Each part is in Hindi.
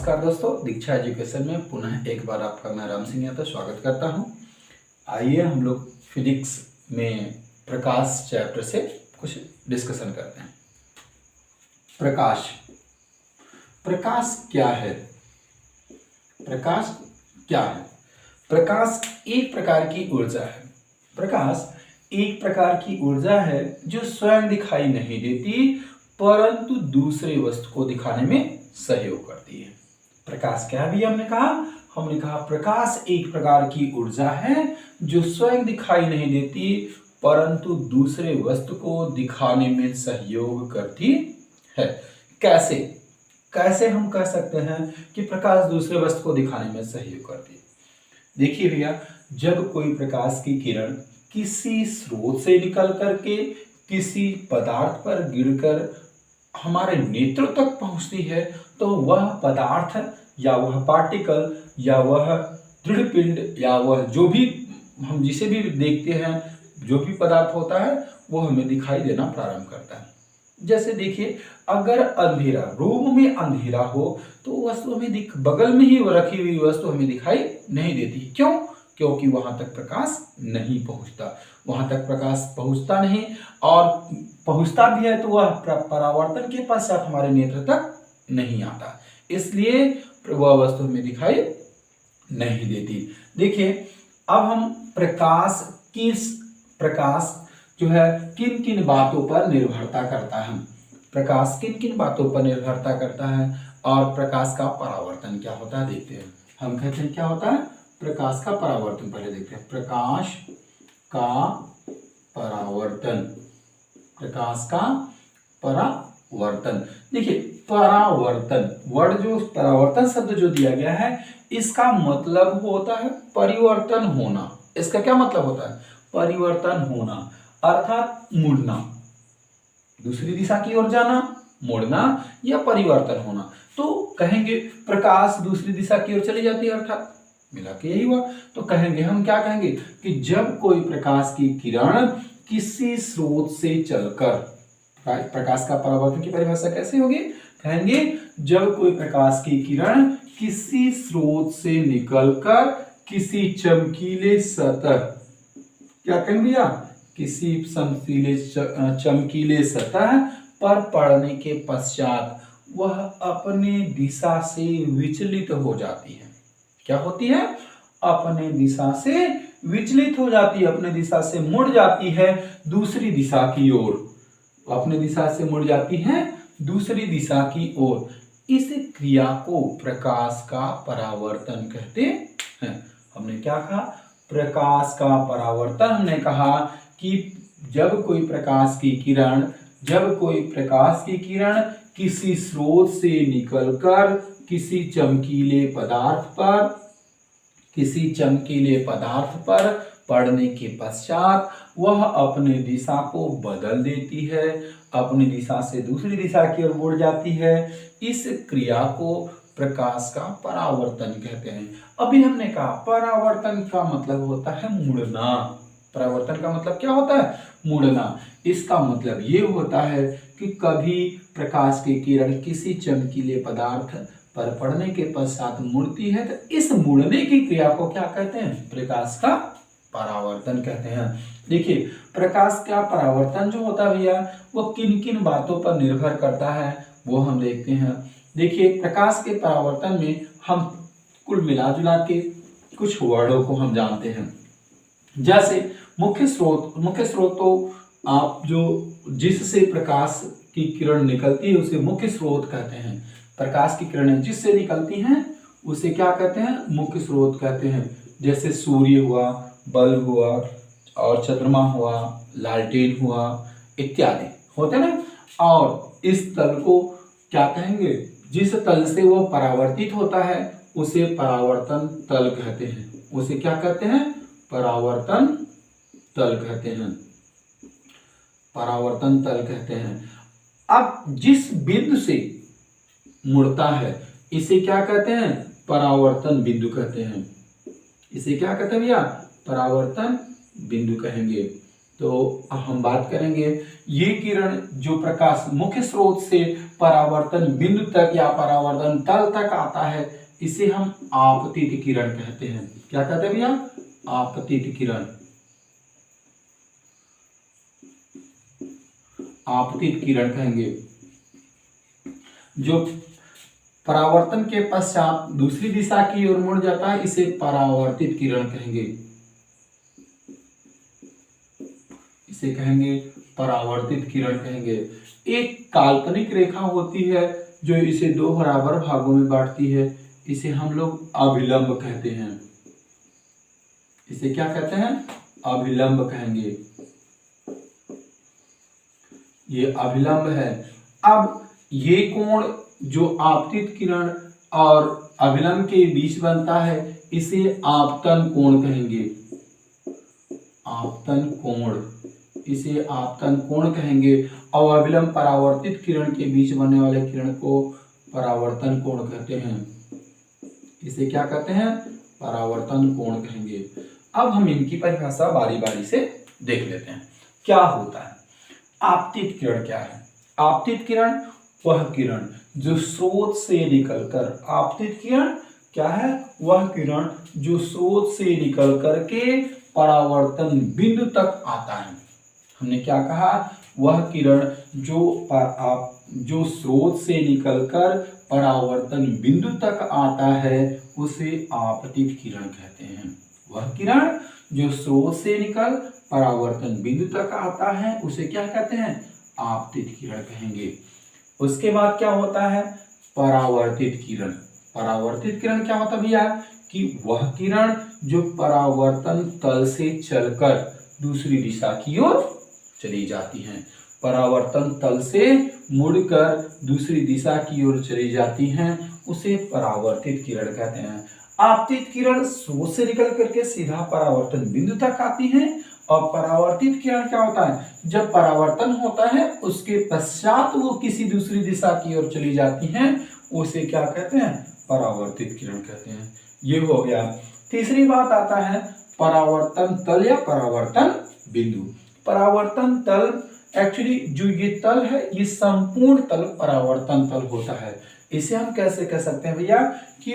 नमस्कार दोस्तों, दीक्षा एजुकेशन में पुनः एक बार आपका मैं राम सिंह यादव स्वागत करता हूं। आइए हम लोग फिजिक्स में प्रकाश चैप्टर से कुछ डिस्कशन करते हैं। प्रकाश प्रकाश क्या है? प्रकाश क्या है? प्रकाश एक प्रकार की ऊर्जा है। प्रकाश एक प्रकार की ऊर्जा है जो स्वयं दिखाई नहीं देती परंतु दूसरे वस्तु को दिखाने में सहयोग करती है। प्रकाश क्या भी हमने कहा प्रकाश एक प्रकार की ऊर्जा है जो स्वयं दिखाई नहीं देती परंतु दूसरे वस्तु को दिखाने में सहयोग करती है। कैसे कैसे हम कह सकते हैं कि प्रकाश दूसरे वस्तु को दिखाने में सहयोग करती है? देखिए भैया, जब कोई प्रकाश की किरण किसी स्रोत से निकल करके किसी पदार्थ पर गिरकर हमारे नेत्र तक पहुंचती है तो वह पदार्थ या वह पार्टिकल या वह दृढ़ पिंड या वह जो भी हम जिसे भी देखते हैं, जो भी पदार्थ होता है वो हमें दिखाई देना प्रारंभ करता है। जैसे देखिए, अगर अंधेरा, रूम में अंधेरा हो तो वस्तु हमें बगल में ही रखी हुई वस्तु हमें दिखाई नहीं देती। क्यों? क्योंकि वहां तक प्रकाश नहीं पहुंचता। वहां तक प्रकाश पहुंचता नहीं, और पहुंचता भी है तो वह परावर्तन के पश्चात हमारे नेत्र तक नहीं आता, इसलिए वह वस्तु हमें दिखाई नहीं देती। देखिए, अब हम प्रकाश जो है किन किन बातों पर निर्भरता करता है, प्रकाश किन किन बातों पर निर्भरता करता है और प्रकाश का परावर्तन क्या होता है देखते हैं। हम कहते हैं क्या होता है प्रकाश का परावर्तन। पहले देखते हैं प्रकाश का परावर्तन। प्रकाश का परावर्तन, देखिए परावर्तन वर्ड जो परावर्तन शब्द जो दिया गया है इसका मतलब होता है परिवर्तन होना। इसका क्या मतलब होता है? परिवर्तन होना, अर्थात मुड़ना, दूसरी दिशा की ओर जाना, मुड़ना या परिवर्तन होना। तो कहेंगे प्रकाश दूसरी दिशा की ओर चली जाती है, अर्थात मिला के यही हुआ। तो कहेंगे, हम क्या कहेंगे कि जब कोई प्रकाश की किरण किसी स्रोत से चलकर, प्रकाश का परावर्तन की परिभाषा कैसे होगी? कहेंगे जब कोई प्रकाश की किरण किसी स्रोत से निकलकर किसी चमकीले सतह, क्या कहेंगे भैया, किसी चमकीले सतह पर पड़ने के पश्चात वह अपने दिशा से विचलित हो जाती है। क्या होती है? अपने दिशा से विचलित हो जाती है, अपने दिशा से मुड़ जाती है दूसरी दिशा की ओर, अपने दिशा से मुड़ जाती है दूसरी दिशा की ओर। इस क्रिया को प्रकाश का परावर्तन कहते हैं। हमने क्या कहा? प्रकाश का परावर्तन। हमने कहा कि जब कोई प्रकाश की किरण किसी स्रोत से निकलकर किसी चमकीले पदार्थ पर पड़ने के पश्चात वह अपने दिशा को बदल देती है, अपनी दिशा से दूसरी दिशा की ओर मुड़ जाती है। इस क्रिया को प्रकाश का परावर्तन कहते हैं। अभी हमने कहा परावर्तन का मतलब होता है मुड़ना। परावर्तन का मतलब क्या होता है? मुड़ना। इसका मतलब ये होता है कि कभी प्रकाश की किरण किसी चमकीले पदार्थ पर पड़ने के पश्चात मुड़ती है तो इस मुड़ने की क्रिया को क्या कहते हैं? प्रकाश का परावर्तन कहते हैं। देखिए, प्रकाश का परावर्तन जो होता है भैया वो किन किन बातों पर निर्भर करता है वो हम देखते हैं। देखिए, प्रकाश के परावर्तन में हम कुल मिला जुला के कुछ वर्डों को हम जानते हैं। जैसे मुख्य स्रोत तो आप जो जिससे प्रकाश की किरण निकलती है उसे मुख्य स्रोत कहते हैं। प्रकाश की किरणें जिससे निकलती हैं उसे क्या कहते हैं? मुख्य स्रोत कहते हैं। जैसे सूर्य हुआ, बल्ब हुआ और चंद्रमा हुआ, लालटेन हुआ इत्यादि होते ना। और इस तल को क्या कहेंगे? जिस तल से वो परावर्तित होता है उसे परावर्तन तल कहते हैं। उसे क्या कहते हैं? परावर्तन तल कहते हैं। परावर्तन तल कहते हैं। अब जिस बिंदु से मुड़ता है इसे क्या कहते हैं? परावर्तन बिंदु कहते हैं। इसे क्या कहते हैं भैया? परावर्तन बिंदु कहेंगे। तो हम बात करेंगे ये किरण जो प्रकाश मुख्य स्रोत से परावर्तन बिंदु तक या परावर्तन तल तक आता है, इसे हम आपतित किरण कहते हैं। क्या कहते हैं भैया? आपतित किरण। आपतित किरण कहेंगे। जो परावर्तन के पश्चात दूसरी दिशा की ओर मुड़ जाता है, इसे परावर्तित किरण कहेंगे। इसे कहेंगे परावर्तित किरण कहेंगे। एक काल्पनिक रेखा होती है जो इसे दो बराबर भागों में बांटती है, इसे हम लोग अभिलंब कहते हैं। इसे क्या कहते हैं? अभिलंब कहेंगे। ये अभिलंब है। अब ये कोण जो आपतित किरण और अभिलंब के बीच बनता है, इसे आपतन कोण कहेंगे। आपतन कोण, इसे आपतन कोण कहेंगे। और अभिलंब परावर्तित किरण के बीच बनने वाले किरण को परावर्तन कोण कहते हैं। इसे क्या कहते हैं? परावर्तन कोण कहेंगे। अब हम इनकी परिभाषा बारी बारी से देख लेते हैं। क्या होता है आपतित किरण? क्या है आपतित किरण? वह किरण जो स्रोत से निकलकर, आपतित किरण क्या है? वह किरण जो स्रोत से निकल करके परावर्तन बिंदु तक आता है। हमने क्या कहा? वह किरण जो स्रोत से निकलकर परावर्तन बिंदु तक आता है, उसे आपतित किरण कहते हैं। वह किरण जो स्रोत से निकल परावर्तन बिंदु तक आता है, उसे क्या कहते हैं? आपतित किरण कहेंगे। उसके बाद क्या होता है? परावर्तित किरण। परावर्तित किरण क्या होता है भैया? कि वह किरण जो परावर्तन तल से चलकर दूसरी दिशा की ओर चली जाती हैं। परावर्तन तल से मुड़कर दूसरी दिशा की ओर चली जाती हैं, उसे परावर्तित किरण कहते हैं। आपतित किरण स्रोत से निकल करके सीधा परावर्तन बिंदु तक आती है। और परावर्तित किरण क्या होता है? जब परावर्तन होता है उसके पश्चात वो किसी दूसरी दिशा की ओर चली जाती हैं, उसे क्या कहते हैं? परावर्तित किरण कहते हैं। ये हो गया। तीसरी बात आता है परावर्तन तल या परावर्तन बिंदु। परावर्तन तल एक्चुअली जो ये तल है, ये संपूर्ण तल परावर्तन तल होता है। इसे हम कैसे कह सकते हैं भैया? कि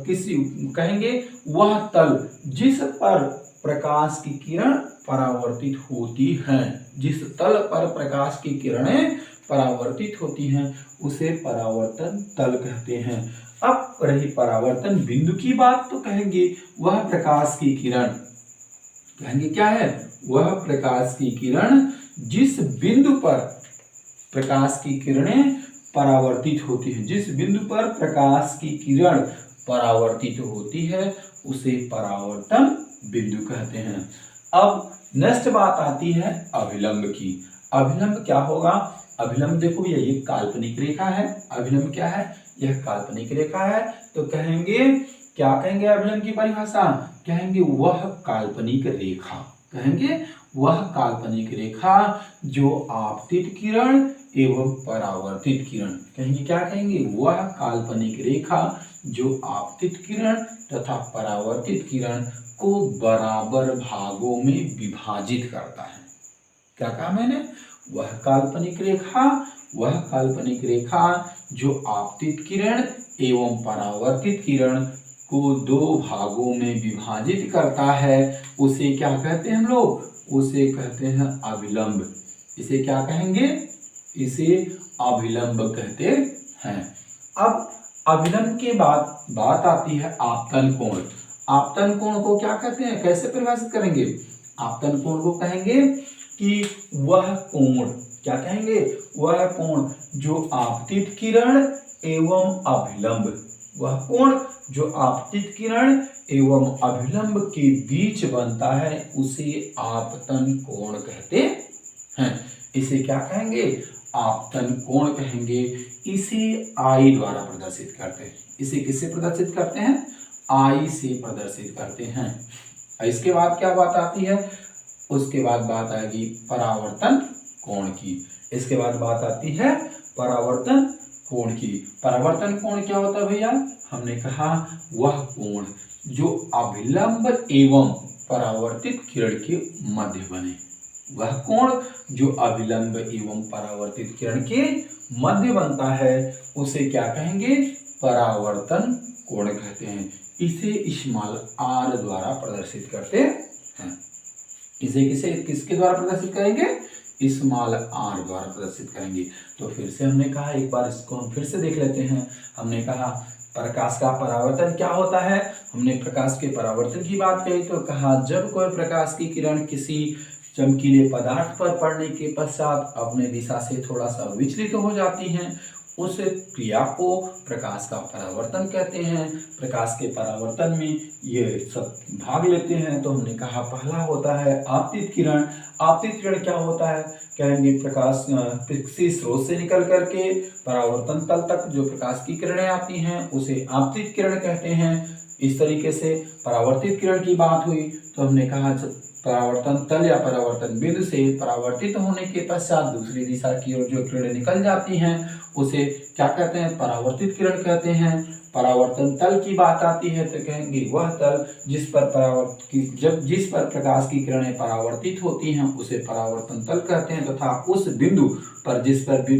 किसी कहेंगे वह तल जिस पर प्रकाश की किरण परावर्तित होती हैं। जिस तल पर प्रकाश की किरणें परावर्तित होती हैं, उसे परावर्तन तल कहते हैं। अब रही परावर्तन बिंदु की बात, तो कहेंगे वह प्रकाश की किरण, कहेंगे क्या है? वह प्रकाश की किरण जिस बिंदु पर प्रकाश की किरणें परावर्तित होती है, जिस बिंदु पर प्रकाश की किरण परावर्तित होती है, उसे परावर्तन बिंदु कहते हैं। अब नेक्स्ट बात आती है अभिलंब की। अभिलंब क्या होगा? अभिलंब देखो भैया, ये काल्पनिक रेखा है। अभिलंब क्या है? यह काल्पनिक रेखा है। तो कहेंगे क्या कहेंगे? अभिलंब की परिभाषा कहेंगे वह काल्पनिक रेखा। कहेंगे वह काल्पनिक रेखा जो आपतित किरण एवं परावर्तित किरण, कहेंगे क्या कहेंगे? वह काल्पनिक रेखा जो आपतित किरण तथा परावर्तित किरण को बराबर भागों में विभाजित करता है। क्या कहा मैंने? वह काल्पनिक रेखा जो आपतित किरण एवं परावर्तित किरण को दो भागों में विभाजित करता है, उसे क्या कहते हैं हम लोग? उसे कहते हैं अभिलंब। इसे क्या कहेंगे? इसे अभिलंब कहते हैं। अब अभिलंब के बाद बात आती है आपतन कोण। आपतन कोण को क्या कहते हैं? कैसे परिभाषित करेंगे? आपतन कोण को कहेंगे कि वह कोण, क्या कहेंगे? वह कोण जो आपतित किरण एवं अभिलंब, वह कोण जो आपतित किरण एवं अभिलंब के बीच बनता है, उसे आपतन कोण कहते हैं। इसे क्या कहेंगे? आपतन कोण कहेंगे। इसे आई द्वारा प्रदर्शित करते हैं। इसे किससे प्रदर्शित करते हैं? आई से प्रदर्शित करते हैं। इसके बाद क्या बात आती है? उसके बाद बात आएगी परावर्तन कोण की। इसके बाद बात आती है परावर्तन कोण की। परावर्तन कोण क्या होता है भैया? हमने कहा वह कोण जो अभिलंब एवं परावर्तित किरण के मध्य बने। वह कोण जो अभिलंब एवं परावर्तित किरण के मध्य बनता है उसे क्या कहेंगे? परावर्तन कोण कहते हैं। इसे स्मॉल r द्वारा प्रदर्शित करते हैं। इसे किसके द्वारा प्रदर्शित करेंगे? स्मॉल r द्वारा प्रदर्शित करेंगे। तो फिर से हमने कहा, एक बार इसको हम फिर से देख लेते हैं। हमने कहा प्रकाश का परावर्तन क्या होता है? हमने प्रकाश के परावर्तन की बात कही तो कहा जब कोई प्रकाश की किरण किसी चमकीले पदार्थ पर पड़ने के पश्चात अपने दिशा से थोड़ा सा विचलित हो जाती हैं, उस क्रिया को प्रकाश का परावर्तन कहते हैं। प्रकाश के परावर्तन में ये सब भाग लेते हैं। तो हमने कहा पहला होता है आपतित किरण। आपतित किरण क्या होता है? कहेंगे प्रकाश किसी स्रोत से निकल करके परावर्तन तल तक जो प्रकाश की किरणें आती हैं उसे आपतित किरण कहते हैं। इस तरीके से परावर्तित किरण की बात हुई तो हमने कहा परावर्तन तल या परावर्तन बिंदु से परावर्तित होने के पश्चात दूसरी दिशा की ओर जो किरणें निकल जाती हैं उसे क्या कहते हैं? परावर्तित किरण कहते हैं। परावर्तन तल की बात आती है तो कहेंगे वह तल जिस पर प्रकाश की किरणें परावर्तित होती हैं उसे परावर्तन तल कहते हैं, तथा उस बिंदु पर जिस पर भी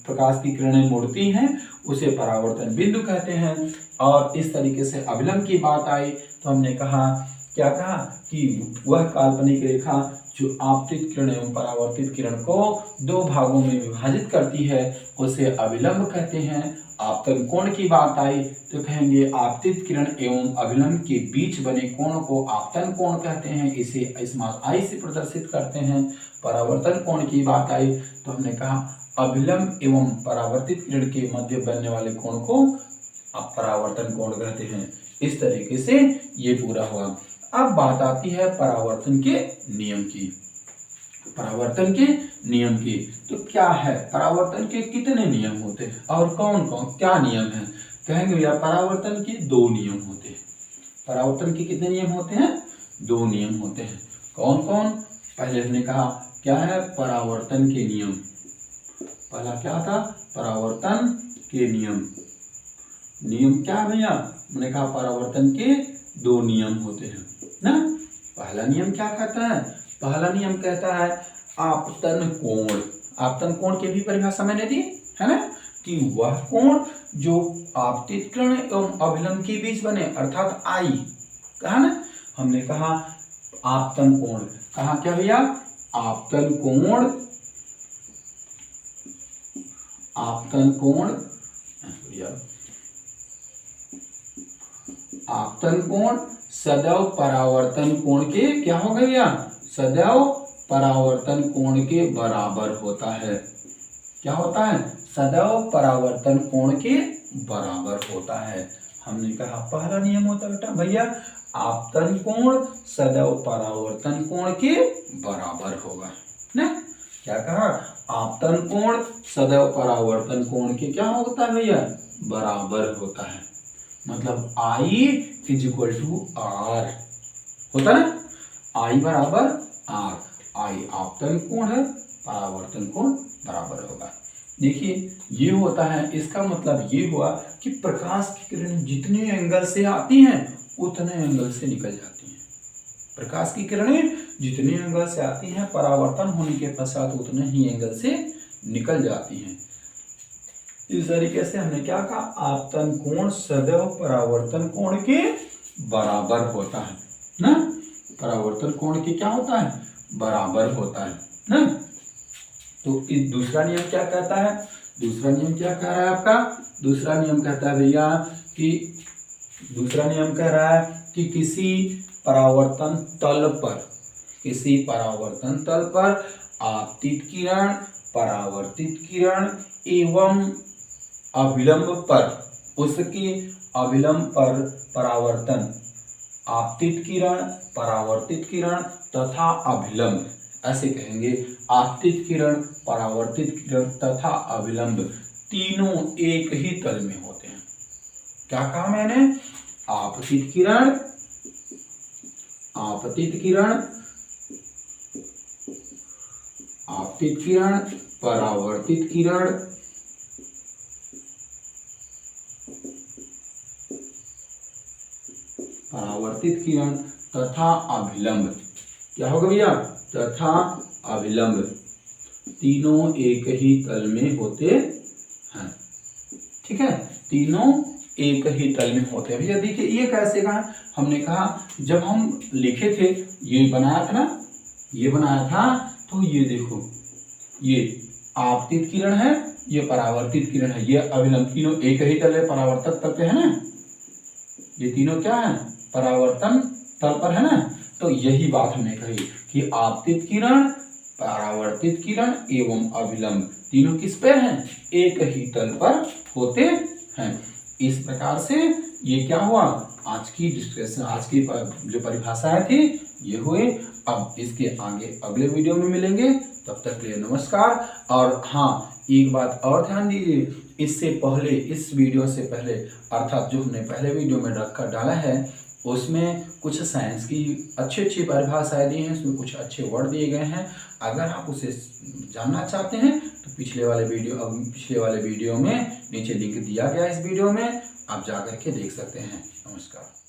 प्रकाश की किरणें मुड़ती हैं उसे परावर्तन बिंदु कहते हैं। और इस तरीके से अभिलंब की बात आई तो हमने कहा क्या कहा कि वह काल्पनिक रेखा जो आपतित किरण एवं परावर्तित किरण को दो भागों में विभाजित करती है उसे अभिलंब कहते हैं। आपतन कोण की बात आई तो कहेंगे आपतित किरण एवं अभिलंब के बीच बने कोण को आपतन कोण कहते हैं। इसे स्मॉल आई से प्रदर्शित करते हैं। परावर्तन कोण की बात आई तो हमने कहा अभिलंब एवं परावर्तित किरण के मध्य बनने वाले कोण को परावर्तन कोण कहते हैं। इस तरीके से ये पूरा हुआ। अब बात आती है परावर्तन के नियम की। परावर्तन के नियम की तो क्या है? परावर्तन के कितने नियम होते हैं और कौन कौन क्या नियम है? कहेंगे भैया परावर्तन के दो नियम होते हैं। परावर्तन के कितने नियम होते हैं? दो नियम होते हैं। कौन कौन? पहले हमने कहा क्या है? परावर्तन के नियम। पहला क्या था? परावर्तन के नियम। नियम क्या है भैया? हमने कहा परावर्तन के दो नियम होते हैं ना। पहला नियम क्या कहता है? पहला नियम कहता है आपतन कोण। आपतन कोण की भी परिभाषा मैंने दी है ना, कि वह कोण जो आपतित किरण एवं अभिलंब के बीच बने अर्थात आई। कहा ना हमने कहा आपतन कोण। कहा क्या भैया? आपतन कोण। आपतन कोण आपतन कोण सदैव परावर्तन कोण के क्या हो गया? सदैव परावर्तन कोण के बराबर होता है। क्या होता है? सदैव परावर्तन कोण के बराबर होता है। हमने कहा पहला नियम होता है बेटा भैया आपतन कोण सदैव परावर्तन कोण के बराबर होगा ना। क्या कहा? आपतन कोण सदैव परावर्तन कोण के क्या होता है भैया? बराबर होता है। मतलब I = R होता है ना। I बराबर R। I आपतन कोण है, परावर्तन कोण बराबर होगा। देखिए ये होता है, इसका मतलब ये हुआ कि प्रकाश की किरण जितने एंगल से आती हैं उतने एंगल से निकल जाती हैं। प्रकाश की किरणें जितने एंगल से आती हैं परावर्तन होने के पश्चात उतने ही एंगल से निकल जाती हैं। इस तरीके से हमने क्या कहा? आपतन कोण सदैव परावर्तन कोण के बराबर होता है ना। परावर्तन कोण के क्या होता है? बराबर होता है ना। तो इस दूसरा नियम क्या कहता है? दूसरा नियम क्या कह रहा है आपका? दूसरा नियम कहता है भैया कि दूसरा नियम कह रहा है कि किसी परावर्तन तल पर आपतित किरण, परावर्तित किरण एवं अभिलंब पर उसकी अभिलंब पर परावर्तन, आपतित किरण, परावर्तित किरण तथा अभिलंब, ऐसे कहेंगे आपतित किरण, परावर्तित किरण तथा अभिलंब तीनों एक ही तल में होते हैं। क्या कहा मैंने? आपतित किरण, आपतित किरण, आपतित किरण, परावर्तित किरण, परावर्तित किरण तथा अभिलंब। क्या होगा भैया? तथा अभिलंब तीनों एक ही तल में होते हैं। ठीक है, तीनों एक ही तल में होते हैं। भैया देखिए ये कैसे कहा, हमने कहा जब हम लिखे थे ये बनाया था ना, ये बनाया था, तो ये देखो ये आपतित किरण है, ये परावर्तित किरण है, ये अभिलंब, तीनों एक ही तल है, परावर्तक तल पे है ना, ये तीनों क्या है, परावर्तन तल पर है ना। तो यही बात हमने कही कि आपतित किरण, परावर्तित किरण एवं अभिलंब तीनों किस पे हैं, एक ही तल पर होते हैं। इस प्रकार से ये क्या हुआ, आज की डिस्कशन, आज की जो परिभाषाएं थी ये हुए। अब इसके आगे अगले वीडियो में मिलेंगे, तब तक के लिए नमस्कार। और हाँ, एक बात और ध्यान दीजिए, इससे पहले, इस वीडियो से पहले, अर्थात जो हमने पहले वीडियो में रखकर डाला है उसमें कुछ साइंस की अच्छी अच्छी परिभाषाएं दी हैं, उसमें कुछ अच्छे वर्ड दिए गए हैं। अगर आप उसे जानना चाहते हैं तो पिछले वाले वीडियो में नीचे लिंक दिया गया है, इस वीडियो में आप जाकर के देख सकते हैं। नमस्कार।